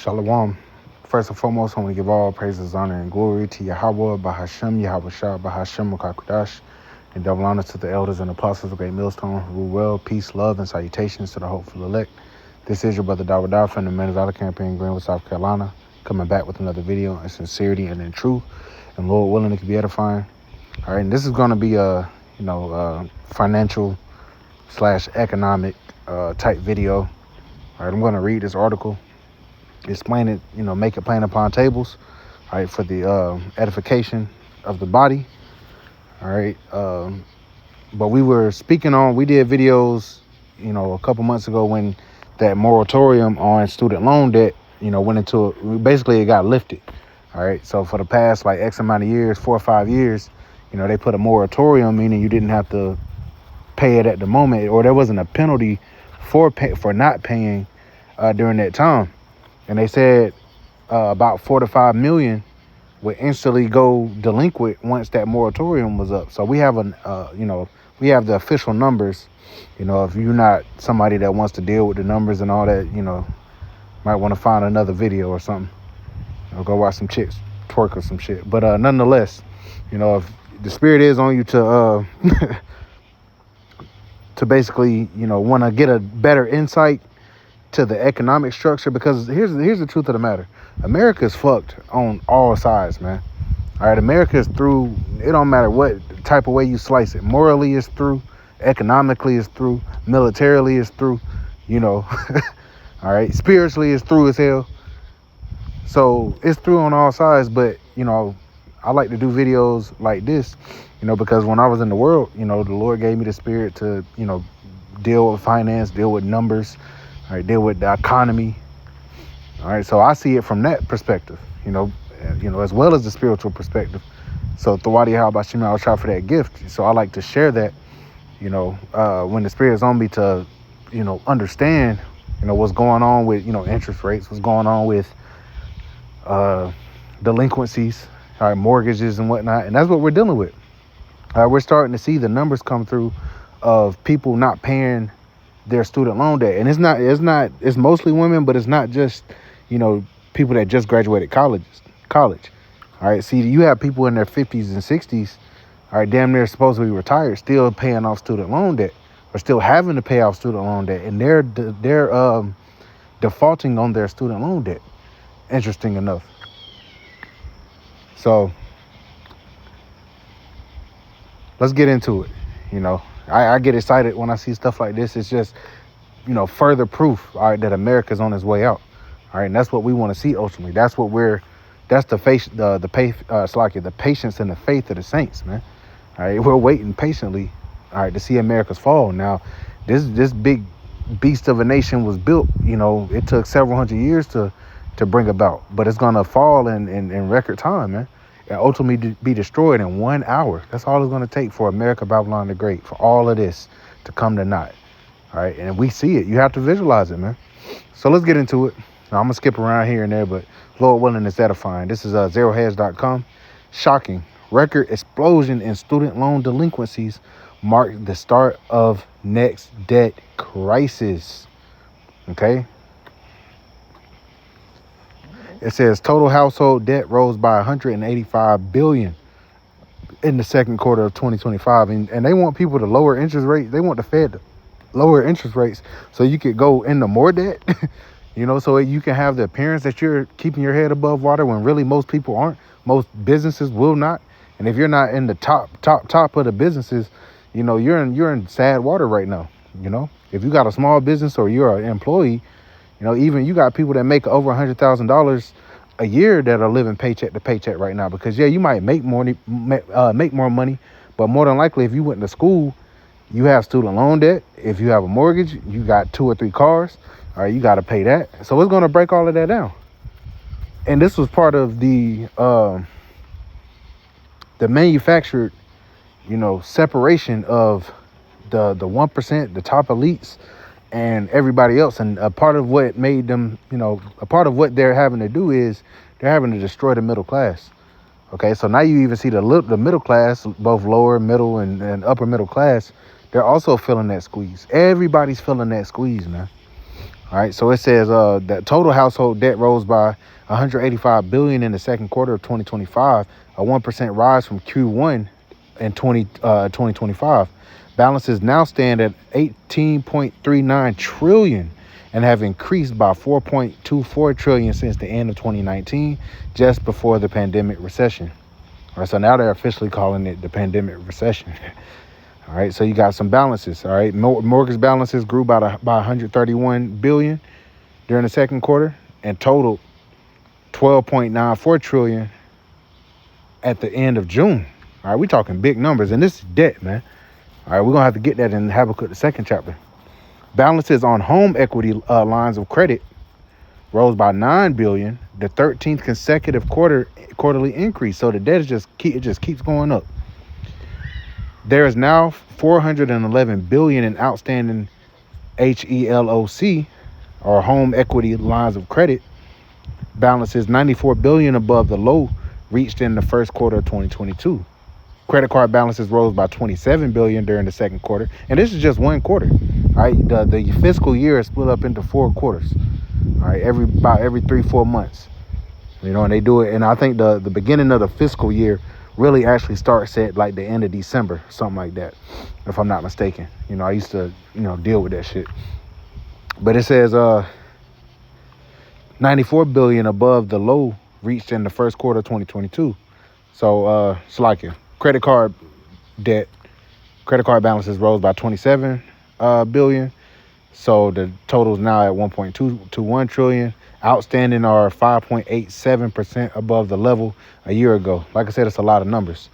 Shalom. First and foremost, I want to give all praises, honor, and glory to Yahweh, Bahashem, Yahweh Shah, Bahashem, Makakudash, and double honor to the elders and apostles of Great Millstone, who rule well, peace, love, and salutations to the hopeful elect. This is your brother Dawah from the Men of Valor campaign in Greenwood, South Carolina, coming back with another video in sincerity and in truth, and Lord willing, it can be edifying. All right, and this is going to be a financial / economic type video. All right, I'm going to read this article, explain it, make it plain upon tables, all right, for the edification of the body. All right, but we did videos, a couple months ago when that moratorium on student loan debt, went into basically it got lifted. All right, so for the past like X amount of years, 4 or 5 years, they put a moratorium, meaning you didn't have to pay it at the moment, or there wasn't a penalty for not paying during that time. And they said about 4 to 5 million would instantly go delinquent once that moratorium was up. So we have we have the official numbers. If you're not somebody that wants to deal with the numbers and all that, might want to find another video or something. Go watch some chicks twerk or some shit. But nonetheless, if the spirit is on you to to basically, want to get a better insight to the economic structure, because here's the truth of the matter. America is fucked on all sides, man. All right, America is through. It don't matter what type of way you slice it. Morally, it's through. Economically, it's through. Militarily, it's through. All right, spiritually, it's through as hell. So it's through on all sides. But I like to do videos like this, because when I was in the world, the Lord gave me the spirit to, deal with finance, deal with numbers, all right, deal with the economy. All right, so I see it from that perspective, as well as the spiritual perspective. So Thawadi Halbashim, I'll try for that gift. So I like to share that, when the spirit is on me to, understand, what's going on with, interest rates, what's going on with delinquencies, all right, mortgages and whatnot. And that's what we're dealing with. We're starting to see the numbers come through of people not paying their student loan debt. And it's mostly women, but it's not just, people that just graduated college. All right. See, you have people in their 50s and 60s, all right, damn near supposed to be retired, still paying off student loan debt, or still having to pay off student loan debt. And they're defaulting on their student loan debt. Interesting enough. So let's get into it. I get excited when I see stuff like this. It's just, further proof, all right, that America's on its way out. All right, and that's what we want to see ultimately. That's the patience and the faith of the saints, man. All right, we're waiting patiently, all right, to see America's fall. Now, this big beast of a nation was built. It took several hundred years to bring about, but it's gonna fall in record time, man, and ultimately be destroyed in 1 hour. That's all it's gonna take for America, Babylon the Great, for all of this to come to naught. All right, and we see it. You have to visualize it, man. So let's get into it. Now, I'm gonna skip around here and there, but Lord willing, it's edifying. This is zeroheads.com. Shocking record explosion in student loan delinquencies marked the start of next debt crisis. Okay. It says total household debt rose by 185 billion in the second quarter of 2025. And they want people to lower interest rates. They want the Fed to lower interest rates so you could go into more debt, so you can have the appearance that you're keeping your head above water when really most people aren't. Most businesses will not. And if you're not in the top of the businesses, you're in sad water right now. If you got a small business or you're an employee, even you got people that make over $100,000 a year that are living paycheck to paycheck right now. Because you might make more money, but more than likely, if you went to school, you have student loan debt. If you have a mortgage, you got 2 or 3 cars. All right, you got to pay that. So it's going to break all of that down. And this was part of the manufactured, separation of the 1%, the top elites, and everybody else. And a part of what made them, a part of what they're having to do is they're having to destroy the middle class. Okay, so now you even see the middle class, both lower, middle, and upper middle class, they're also feeling that squeeze. Everybody's feeling that squeeze, man. All right, so it says that total household debt rose by 185 billion in the second quarter of 2025, a 1% rise from Q1 in 2025. Balances now stand at 18.39 trillion and have increased by 4.24 trillion since the end of 2019, just before the pandemic recession. All right, so now they're officially calling it the pandemic recession. All right, so you got some balances. All right, mortgage balances grew by 131 billion during the second quarter and totaled 12.94 trillion at the end of June. All right, we're talking big numbers, and this is debt, man. All right, we're gonna have to get that in Habakkuk, the second chapter. Balances on home equity lines of credit rose by 9 billion, the 13th consecutive quarterly increase. So the debt just keeps going up. There is now 411 billion in outstanding HELOC, or home equity lines of credit balances, 94 billion above the low reached in the first quarter of 2022. Credit card balances rose by 27 billion during the second quarter, and this is just one quarter. All right, the fiscal year is split up into 4 quarters. All right, every 3-4 months. You know, and they do it, and I think the beginning of the fiscal year really actually starts at like the end of December, something like that, if I'm not mistaken. You know, I used to, deal with that shit. But it says 94 billion above the low reached in the first quarter of 2022. So it's like credit card balances rose by 27 billion. So the total is now at 1.221 trillion. Outstanding are 5.87% above the level a year ago. Like I said, it's a lot of numbers.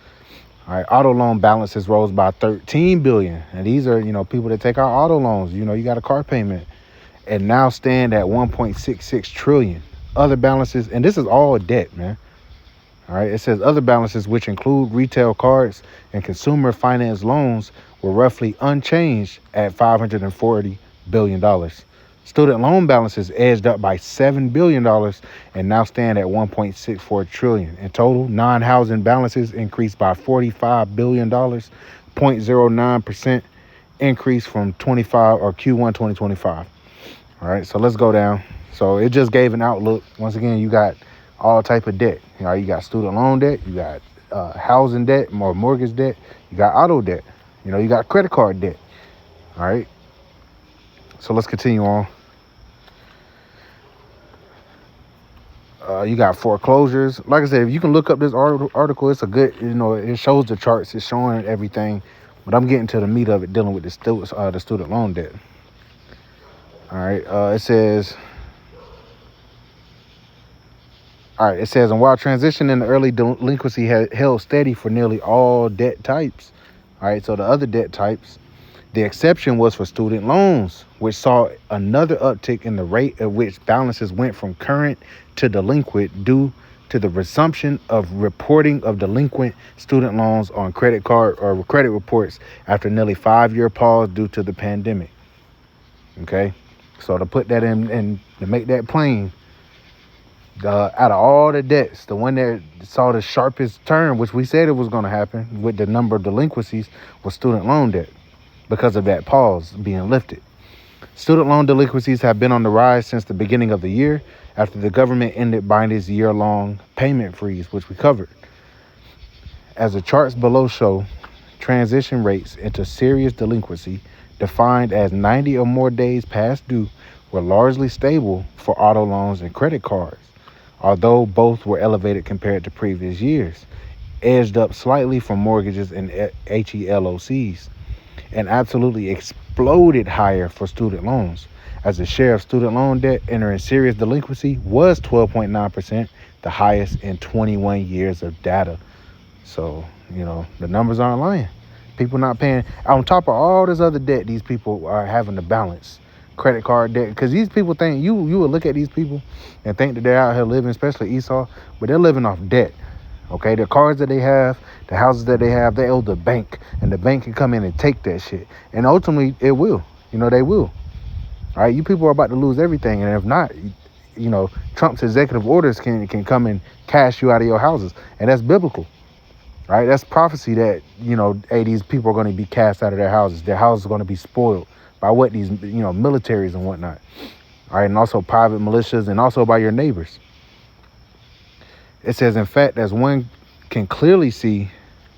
All right, auto loan balances rose by 13 billion. And these are, people that take out auto loans. You got a car payment, and now stand at 1.66 trillion. Other balances, and this is all debt, man. All right, it says other balances, which include retail cards and consumer finance loans, were roughly unchanged at $540 billion. Student loan balances edged up by $7 billion and now stand at 1.64 trillion. In total, non-housing balances increased by $45 billion, 0.09% increase from Q1 2025. All right, so let's go down. So it just gave an outlook. Once again, you got all type of debt. You got student loan debt, you got housing debt, more mortgage debt, you got auto debt, you got credit card debt. All right, so let's continue on. You got foreclosures. Like I said, if you can look up this article, it's a good, it shows the charts, it's showing everything. But I'm getting to the meat of it, dealing with the student loan debt. All right, it says, and while transition in the early delinquency had held steady for nearly all debt types, all right, so the other debt types, the exception was for student loans, which saw another uptick in the rate at which balances went from current to delinquent due to the resumption of reporting of delinquent student loans on credit card or credit reports after nearly 5-year pause due to the pandemic. Okay, so to put that in and to make that plain, out of all the debts, the one that saw the sharpest turn, which we said it was going to happen with the number of delinquencies, was student loan debt, because of that pause being lifted. Student loan delinquencies have been on the rise since the beginning of the year after the government ended Biden's year-long payment freeze, which we covered. As the charts below show, transition rates into serious delinquency, defined as 90 or more days past due, were largely stable for auto loans and credit cards, although both were elevated compared to previous years, edged up slightly for mortgages and HELOCs, and absolutely exploded higher for student loans, as the share of student loan debt entering serious delinquency was 12.9%, the highest in 21 years of data. So, the numbers aren't lying. People not paying. On top of all this other debt, these people are having to balance credit card debt, because these people think, you would look at these people and think that they're out here living, especially Esau, but they're living off debt. Okay, the cars that they have, the houses that they have, they owe the bank, and the bank can come in and take that shit. And ultimately, it will. They will. All right, you people are about to lose everything, and if not, Trump's executive orders can come and cash you out of your houses, and that's biblical. All right, that's prophecy that hey, these people are going to be cast out of their houses. Their houses are going to be spoiled by what these militaries and whatnot. All right, and also private militias, and also by your neighbors. It says, in fact, as one can clearly see,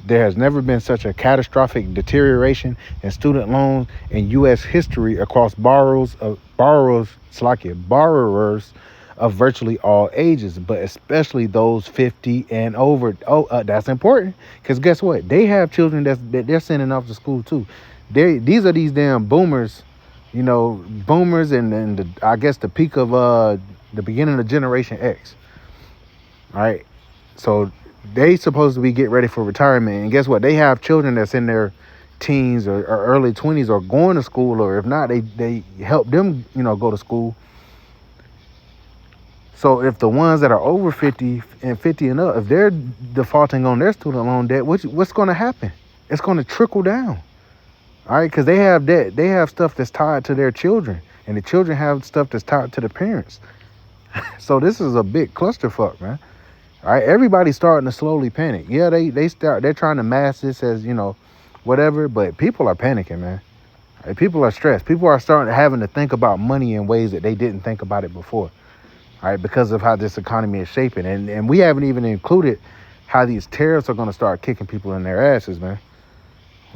there has never been such a catastrophic deterioration in student loans in U.S. history across borrowers of virtually all ages, but especially those 50 and over. That's important, because guess what? They have children that they're sending off to school too. These are these damn boomers, boomers, and I guess the peak of the beginning of Generation X. All right, so they supposed to be getting ready for retirement, and guess what? They have children that's in their teens or early 20s or going to school, or if not, they help them go to school. So if the ones that are over 50 and up, if they're defaulting on their student loan debt, what's going to happen? It's going to trickle down. All right, because they have debt. They have stuff that's tied to their children, and the children have stuff that's tied to the parents. So this is a big clusterfuck, man. All right, everybody's starting to slowly panic. Yeah, they're trying to mask this as, whatever, but people are panicking, man. All right, people are stressed. People are having to think about money in ways that they didn't think about it before. All right, because of how this economy is shaping. And we haven't even included how these tariffs are going to start kicking people in their asses, man.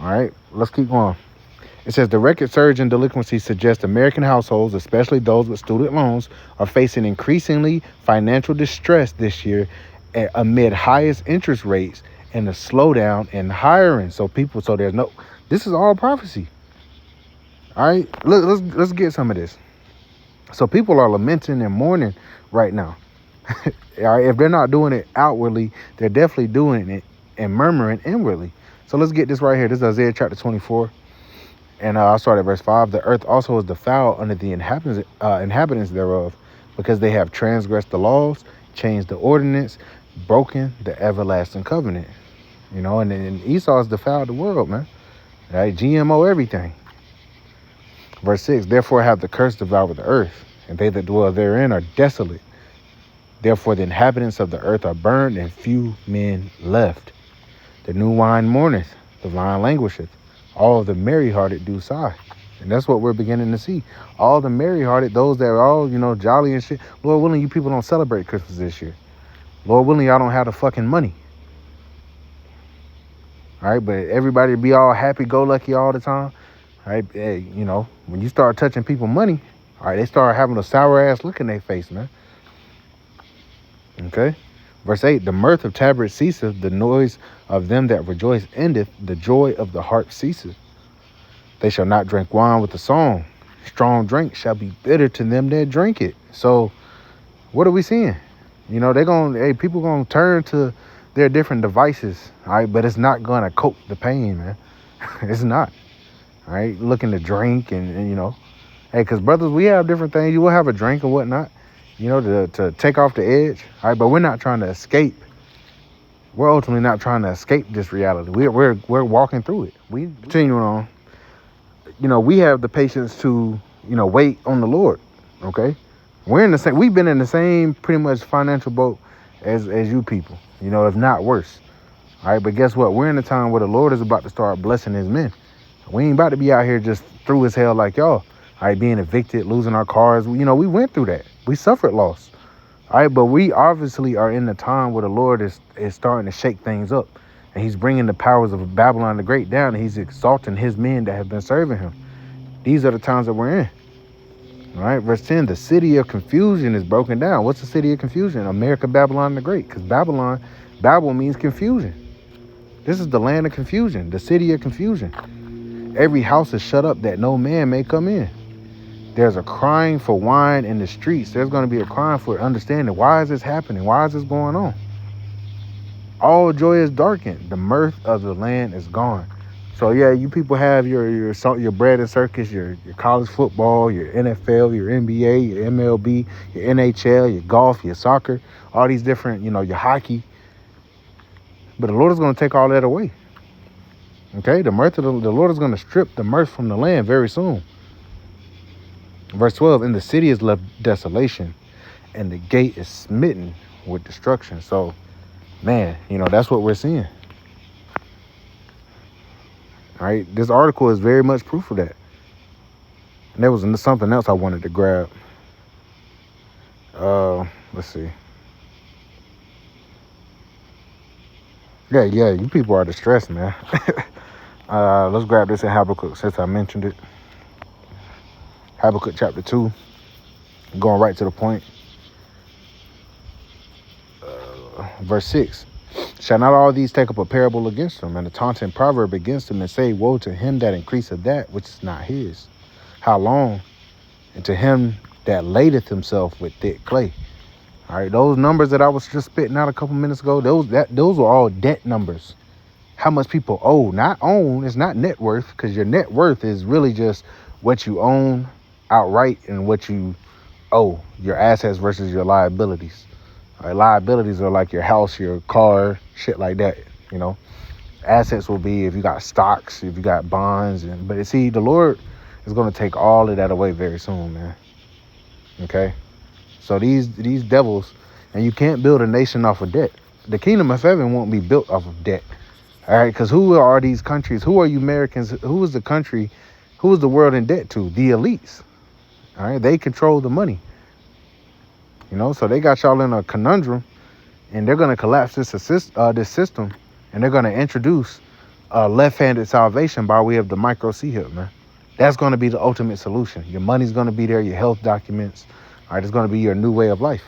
All right, let's keep going. It says the record surge in delinquency suggests American households, especially those with student loans, are facing increasingly financial distress this year amid highest interest rates and a slowdown in hiring. So this is all prophecy. All right, let's get some of this. So people are lamenting and mourning right now. All right, if they're not doing it outwardly, they're definitely doing it and murmuring inwardly. So let's get this right here. This is Isaiah chapter 24. And I'll start at verse 5. The earth also is defiled under the inhabitants thereof, because they have transgressed the laws, changed the ordinance, broken the everlasting covenant. And Esau has defiled the world, man. Right? GMO everything. Verse 6, therefore have the curse devoured the earth, and they that dwell therein are desolate. Therefore the inhabitants of the earth are burned, and few men left. The new wine mourneth, the vine languisheth. All the merry-hearted do sigh. And that's what we're beginning to see. All the merry-hearted, those that are all, jolly and shit. Lord willing, you people don't celebrate Christmas this year. Lord willing, y'all don't have the fucking money. All right, but everybody be all happy-go-lucky all the time. All right, when you start touching people money, all right, they start having a sour-ass look in their face, man. Okay? Verse 8, the mirth of tabrets ceaseth, the noise of them that rejoice endeth, the joy of the harp ceaseth. They shall not drink wine with a song. Strong drink shall be bitter to them that drink it. So what are we seeing? People gonna turn to their different devices, all right, but it's not gonna cope the pain, man. It's not. All right, looking to drink and because brothers, we have different things. You will have a drink and whatnot, to take off the edge. All right, but we're not trying to escape. We're ultimately not trying to escape this reality. We're walking through it. We continuing on. We have the patience to wait on the Lord. Okay, we've been in the same pretty much financial boat as you people. If not worse. All right, but guess what? We're in a time where the Lord is about to start blessing His men. We ain't about to be out here just through as hell like y'all. All right, being evicted, losing our cars. We went through that. We suffered loss. All right, but we obviously are in the time where the Lord is starting to shake things up. And He's bringing the powers of Babylon the Great down. And He's exalting His men that have been serving Him. These are the times that we're in. All right, verse 10, the city of confusion is broken down. What's the city of confusion? America, Babylon the Great. Because Babel means confusion. This is the land of confusion, the city of confusion. Every house is shut up that no man may come in. There's a crying for wine in the streets. There's going to be a crying for understanding. Why is this happening? Why is this going on? All joy is darkened. The mirth of the land is gone. So yeah, you people have your bread and circus, your college football, your NFL, your NBA, your MLB, your NHL, your golf, your soccer, all these different, your hockey. But the Lord is going to take all that away. Okay, the mirth of the Lord is going to strip the mirth from the land very soon. Verse 12, and the city is left desolation, and the gate is smitten with destruction. So, man, that's what we're seeing. All right, this article is very much proof of that. And there was something else I wanted to grab. Let's see. Yeah, you people are distressed, man. Let's grab this in Habakkuk since I mentioned it. Habakkuk chapter 2, going right to the point. Verse 6. Shall not all these take up a parable against them, and a taunting proverb against them, and say, woe to him that increaseth that which is not his? How long? And to him that ladeth himself with thick clay. All right, those numbers that I was just spitting out a couple minutes ago, those were all debt numbers. How much people owe, not own. It's not net worth, because your net worth is really just what you own outright and what you owe, your assets versus your liabilities. All right, liabilities are like your house, your car, shit like that. You know, assets will be if you got stocks, if you got bonds, but see, the Lord is going to take all of that away very soon, man. Okay, so these devils, and you can't build a nation off of debt. The kingdom of heaven won't be built off of debt. All right, because who are these countries? Who are you Americans? Who is the country? Who is the world in debt to? The elites. All right, they control the money. You know, so they got y'all in a conundrum, and they're gonna collapse this system, and they're gonna introduce left-handed salvation by way of the micro C-hip, man. That's gonna be the ultimate solution. Your money's gonna be there, your health documents. All right, it's gonna be your new way of life.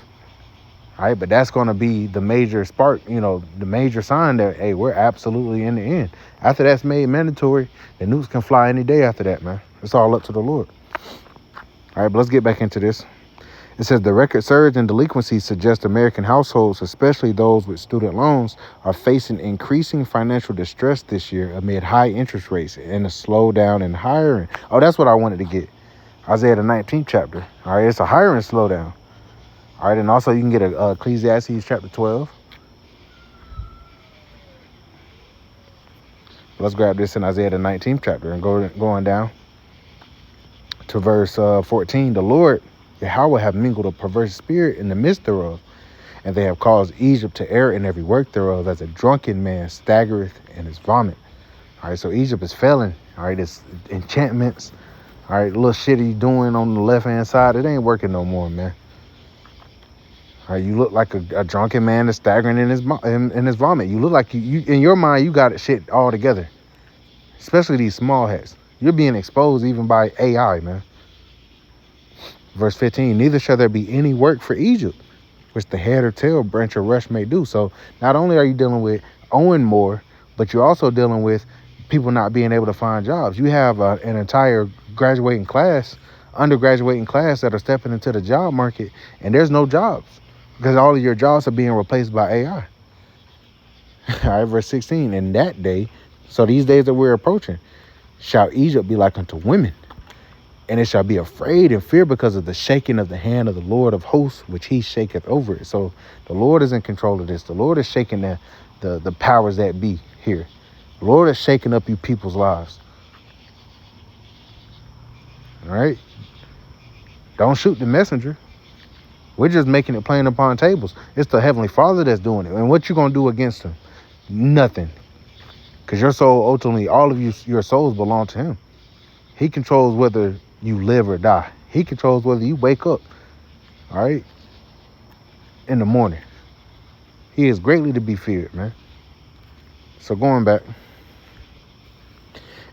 All right, but that's going to be the major spark, you know, the major sign that, hey, we're absolutely in the end. After that's made mandatory, the nukes can fly any day after that, man. It's all up to the Lord. All right, but let's get back into this. It says the record surge in delinquencies suggests American households, especially those with student loans, are facing increasing financial distress this year amid high interest rates and a slowdown in hiring. Oh, that's what I wanted to get. Isaiah the 19th chapter. All right, it's a hiring slowdown. All right, and also you can get a Ecclesiastes chapter 12. Let's grab this in Isaiah the 19th chapter and going down to verse 14. The Lord, Yahweh, have mingled a perverse spirit in the midst thereof, and they have caused Egypt to err in every work thereof, as a drunken man staggereth in his vomit. All right, so Egypt is failing. All right, it's enchantments. All right, the little shit he's doing on the left-hand side, it ain't working no more, man. All right, you look like a drunken man that's staggering in his vomit. You look like you in your mind, you got it shit all together. Especially these small hats. You're being exposed even by AI, man. Verse 15, neither shall there be any work for Egypt, which the head or tail, branch or rush may do. So not only are you dealing with owing more, but you're also dealing with people not being able to find jobs. You have an entire undergraduating class that are stepping into the job market, and there's no jobs. Because all of your jobs are being replaced by AI. All right, verse 16. In that day, so these days that we're approaching, shall Egypt be like unto women, and it shall be afraid and fear because of the shaking of the hand of the Lord of hosts, which he shaketh over it. So the Lord is in control of this. The Lord is shaking the powers that be here. The Lord is shaking up you people's lives. All right? Don't shoot the messenger. We're just making it plain upon tables. It's the Heavenly Father that's doing it. And what you going to do against him? Nothing. Because your soul, ultimately, all of you, your souls belong to him. He controls whether you live or die. He controls whether you wake up, all right, in the morning. He is greatly to be feared, man. So going back.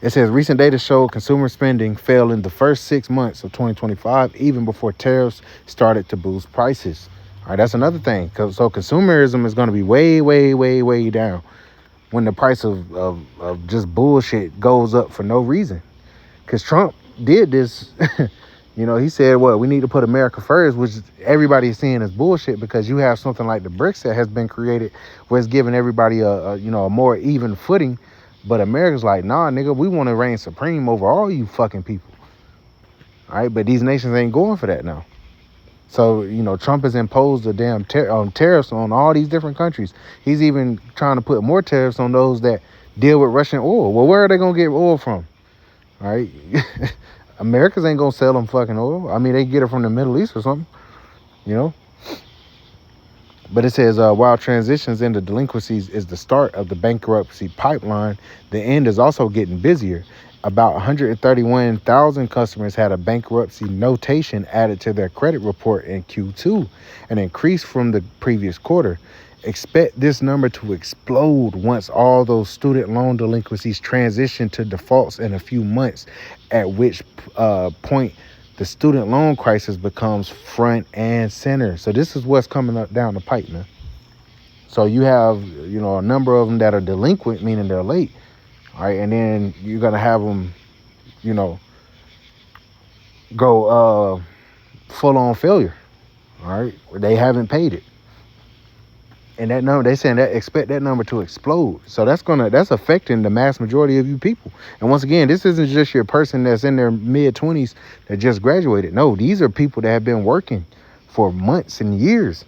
It says recent data showed consumer spending fell in the first 6 months of 2025, even before tariffs started to boost prices. All right, that's another thing. So consumerism is going to be way, way, way, way down when the price of just bullshit goes up for no reason. Because Trump did this. You know, he said, well, we need to put America first, which everybody is seeing as bullshit, because you have something like the BRICS that has been created where it's giving everybody a more even footing. But America's like, nah, nigga, we want to reign supreme over all you fucking people. All right, but these nations ain't going for that now. So, Trump has imposed a damn tariffs on all these different countries. He's even trying to put more tariffs on those that deal with Russian oil. Well, where are they going to get oil from? All right. Americans ain't going to sell them fucking oil. I mean, they get it from the Middle East or something, But it says, while transitions into delinquencies is the start of the bankruptcy pipeline, the end is also getting busier. About 131,000 customers had a bankruptcy notation added to their credit report in Q2, an increase from the previous quarter. Expect this number to explode once all those student loan delinquencies transition to defaults in a few months, at which point the student loan crisis becomes front and center. So this is what's coming up down the pipe, man. So you have, a number of them that are delinquent, meaning they're late. All right, and then you're gonna have them, go full on failure. All right, they haven't paid it, and that number, they saying that expect that number to explode. So that's affecting the mass majority of you people. And once again, this isn't just your person that's in their mid-20s that just graduated. No, these are people that have been working for months and years.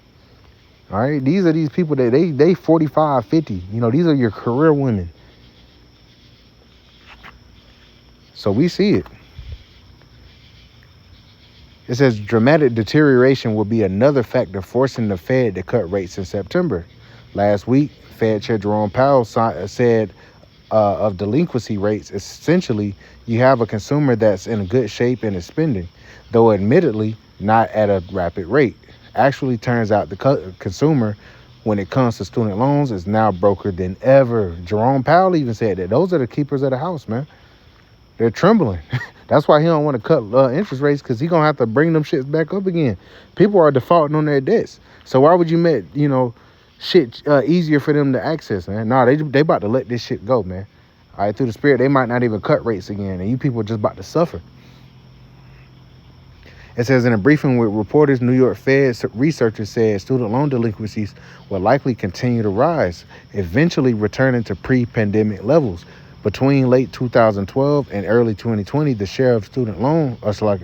All right, these are these people that they 45, 50. These are your career women. So we see it. It says dramatic deterioration will be another factor forcing the Fed to cut rates in September. Last week, Fed Chair Jerome Powell said of delinquency rates, essentially, you have a consumer that's in good shape and is spending, though admittedly not at a rapid rate. Actually, turns out the consumer, when it comes to student loans, is now broker than ever. Jerome Powell even said that. Those are the keepers of the house, man. They're trembling. That's why he don't want to cut interest rates, because he gonna have to bring them shits back up again. People are defaulting on their debts. So why would you make shit easier for them to access, man? Nah, they about to let this shit go, man. All right, through the spirit, they might not even cut rates again, and you people are just about to suffer. It says in a briefing with reporters, New York Fed researchers said student loan delinquencies will likely continue to rise, eventually returning to pre-pandemic levels. Between late 2012 and early 2020, the share of student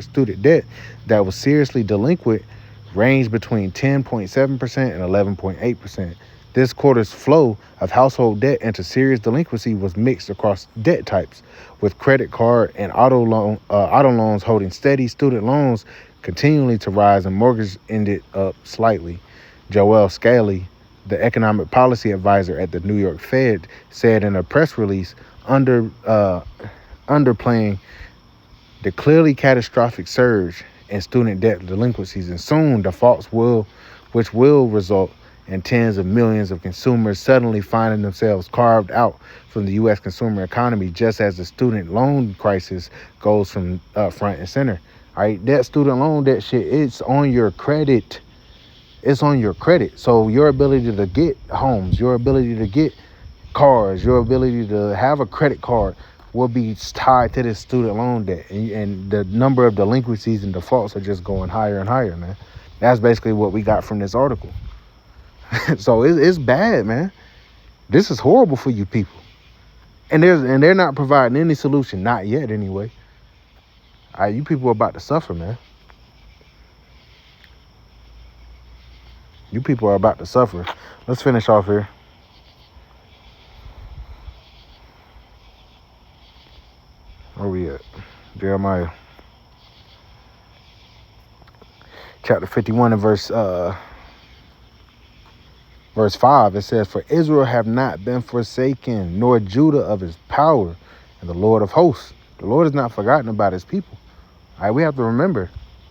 student debt that was seriously delinquent ranged between 10.7% and 11.8%. This quarter's flow of household debt into serious delinquency was mixed across debt types, with credit card and auto loans holding steady, student loans continuing to rise, and mortgage ended up slightly. Joel Scaley, the economic policy advisor at the New York Fed, said in a press release, underplaying the clearly catastrophic surge in student debt delinquencies, and soon defaults which will result in tens of millions of consumers suddenly finding themselves carved out from the U.S. consumer economy, just as the student loan crisis goes from front and center. All right, that student loan debt shit, it's on your credit. It's on your credit. So your ability to get homes, your ability to get cars, your ability to have a credit card will be tied to this student loan debt. And the number of delinquencies and defaults are just going higher and higher, man. That's basically what we got from this article. So it's bad, man. This is horrible for you people. And they're not providing any solution, not yet anyway. All right, you people are about to suffer, man. You people are about to suffer. Let's finish off here. Where we at? Jeremiah. Chapter 51 and verse 5, it says, "For Israel have not been forsaken, nor Judah of his power, and the Lord of hosts." The Lord has not forgotten about his people. All right, we have to remember,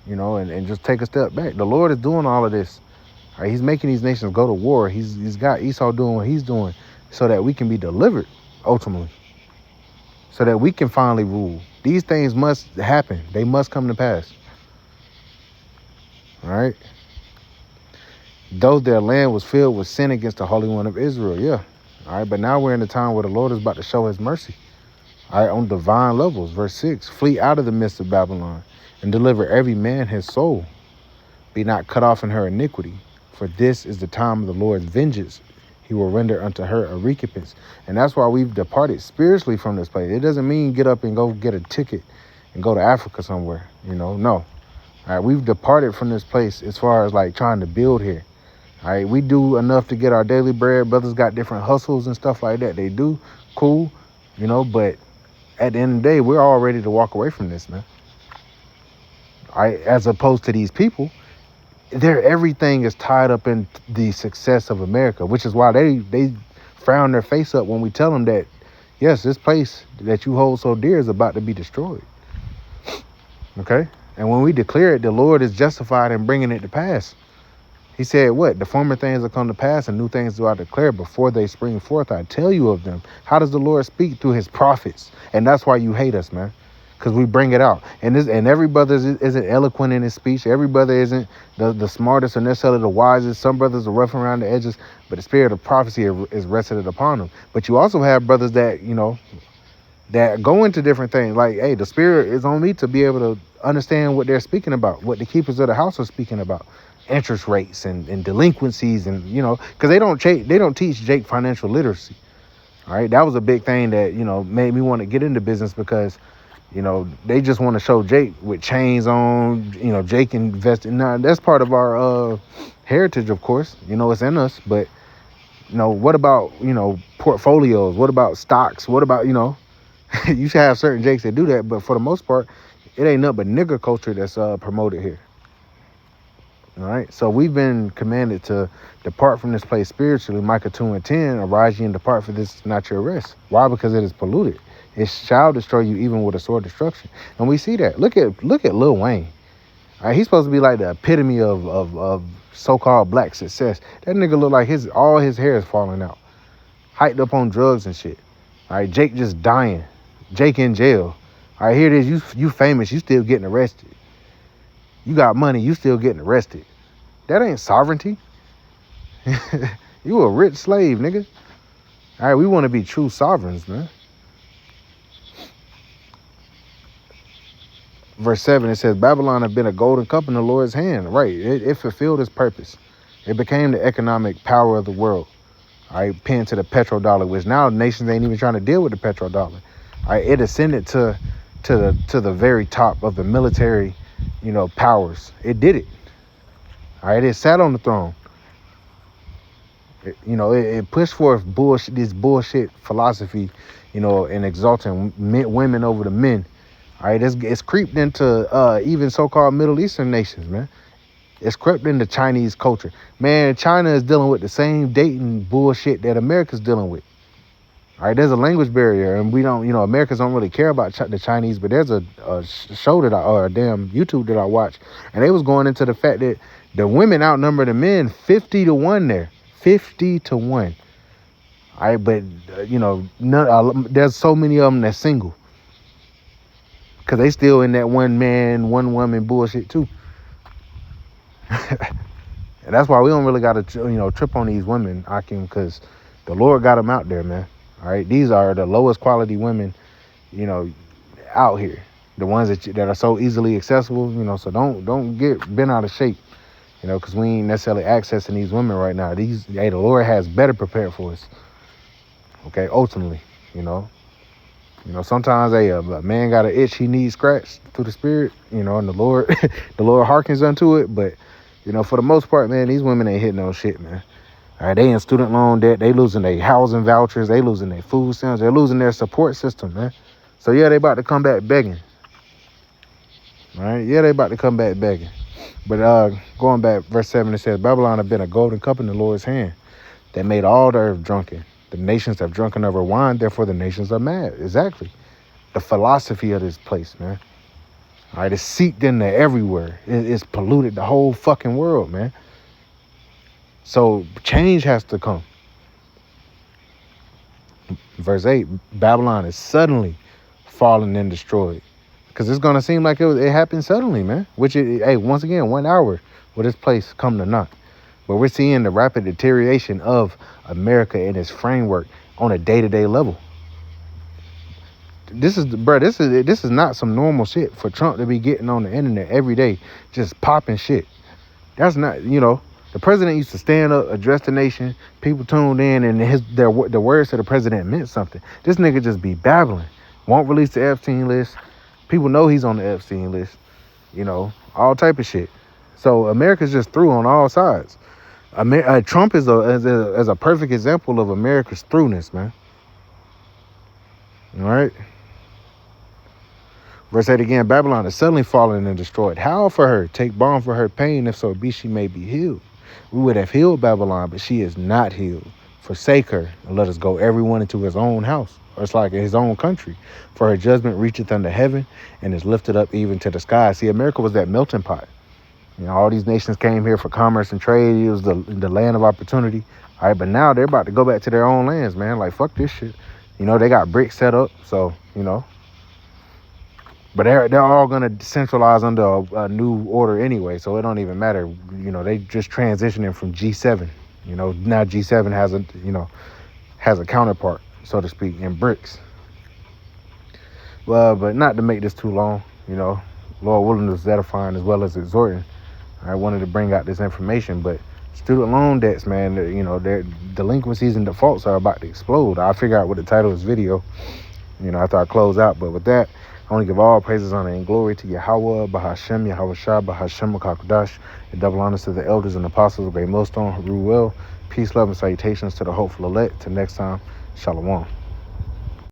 and just take a step back. The Lord is doing all of this. All right, he's making these nations go to war. He's got Esau doing what he's doing so that we can be delivered, ultimately. So that we can finally rule. These things must happen. They must come to pass. All right. Though their land was filled with sin against the Holy One of Israel. Yeah. All right. But now we're in the time where the Lord is about to show his mercy. All right. On divine levels. Verse 6. "Flee out of the midst of Babylon and deliver every man his soul. Be not cut off in her iniquity. For this is the time of the Lord's vengeance. He will render unto her a recompense." And that's why we've departed spiritually from this place. It doesn't mean get up and go get a ticket and go to Africa somewhere. No. All right, we've departed from this place as far as like trying to build here. All right, we do enough to get our daily bread. Brothers got different hustles and stuff like that. They do. Cool. But at the end of the day, we're all ready to walk away from this, man. All right, as opposed to these people. Everything is tied up in the success of America, which is why they frown their face up when we tell them that, Yes, this place that you hold so dear is about to be destroyed. Okay? And when we declare it, the Lord is justified in bringing it to pass. He said, what? The former things will come to pass and new things do I declare before they spring forth. I tell you of them. How does the Lord speak? Through his prophets. And that's why you hate us, man. Because we bring it out. And every brother isn't eloquent in his speech. Every brother isn't the smartest or necessarily the wisest. Some brothers are rough around the edges, but the spirit of prophecy is rested upon them. But you also have brothers that, that go into different things. Like, hey, the spirit is on me to be able to understand what they're speaking about, what the keepers of the house are speaking about. Interest rates and delinquencies, and because they don't teach Jake financial literacy. All right, that was a big thing that made me want to get into business, because they just want to show Jake with chains on. Jake invested. Now that's part of our heritage, of course. It's in us. But what about portfolios? What about stocks? What about you should have certain Jakes that do that, but for the most part, it ain't nothing but nigger culture that's promoted here. All right, so we've been commanded to depart from this place spiritually. Micah 2:10, arise ye and depart, for this is not your rest. Why? Because it is polluted. It shall destroy you even with a sword destruction. And we see that. Look at Lil Wayne. All right, he's supposed to be like the epitome of so-called black success. That nigga look like all his hair is falling out. Hyped up on drugs and shit. All right, Jake just dying. Jake in jail. All right, here it is. You famous. You still getting arrested. You got money. You still getting arrested. That ain't sovereignty. You a rich slave, nigga. All right, we want to be true sovereigns, man. Verse 7, it says, Babylon had been a golden cup in the Lord's hand. Right, it fulfilled its purpose. It became the economic power of the world. All right, pinned to the petrodollar, which now nations ain't even trying to deal with the petrodollar. All right, it ascended to the very top of the military, powers. It did it. All right, it sat on the throne. It pushed forth this bullshit philosophy, and exalting women over the men. All right, it's creeped into even so-called Middle Eastern nations, man. It's crept into Chinese culture. Man, China is dealing with the same dating bullshit that America's dealing with. All right, there's a language barrier, and we don't, Americans don't really care about the Chinese, but there's a show or a damn YouTube that I watched, and they was going into the fact that the women outnumber the men 50-1 there. 50-1. All right, but, there's so many of them that's single. Because they still in that one man, one woman bullshit, too. And that's why we don't really got to, trip on these women, Akim, because the Lord got them out there, man. All right, these are the lowest quality women, out here. The ones that are so easily accessible, so don't get bent out of shape, because we ain't necessarily accessing these women right now. The Lord has better prepared for us. Okay, ultimately, sometimes a man got an itch he needs scratched through the spirit, and the Lord, the Lord hearkens unto it. But, for the most part, man, these women ain't hitting no shit, man. All right, they in student loan debt. They losing their housing vouchers. They losing their food stamps. They're losing their support system, man. So, yeah, they about to come back begging. All right, yeah, they about to come back begging. But going back, verse 7, it says, Babylon had been a golden cup in the Lord's hand that made all the earth drunken. The nations have drunken of her wine, therefore the nations are mad. Exactly. The philosophy of this place, man. All right, it's seeped into everywhere. It's polluted the whole fucking world, man. So change has to come. Verse 8, Babylon is suddenly fallen and destroyed. Because it's going to seem like it happened suddenly, man. Once again, 1 hour will this place come to naught. But we're seeing the rapid deterioration of America and its framework on a day-to-day level. This is not some normal shit for Trump to be getting on the internet every day, just popping shit. That's not, the president used to stand up, address the nation, people tuned in, and the words of the president meant something. This nigga just be babbling. Won't release the Epstein list. People know he's on the Epstein list. All type of shit. So America's just through on all sides. Trump is a perfect example of America's throughness, man. All right. Verse 8 again, Babylon is suddenly fallen and destroyed. Howl for her, take balm for her pain, if so be she may be healed. We would have healed Babylon, but she is not healed. forsake her, and let us go everyone into his own house. Or it's like his own country. For her judgment reacheth under heaven and is lifted up even to the sky. See, America was that melting pot. You know, all these nations came here for commerce and trade. It was the land of opportunity. All right, but now they're about to go back to their own lands, man. Like, fuck this shit. You know, they got bricks set up, so, you know. But they're all going to centralize under a new order anyway, so it don't even matter. You know, they just transitioning from G7. You know, now G7 has a counterpart, so to speak, in bricks. Well, but not to make this too long, you know, Lord willing is edifying as well as exhorting. I wanted to bring out this information, but student loan debts, man, you know, their delinquencies and defaults are about to explode. I'll figure out what the title of this video, you know, after I close out. But with that, I want to give all praises, honor, and glory to Yahweh, Bahashem, Yahweh Shah, Bahashem, Makakudash, and double honors to the elders and apostles of Great Millstone, who rule well. Peace, love, and salutations to the hopeful elect. Till next time, Shalom.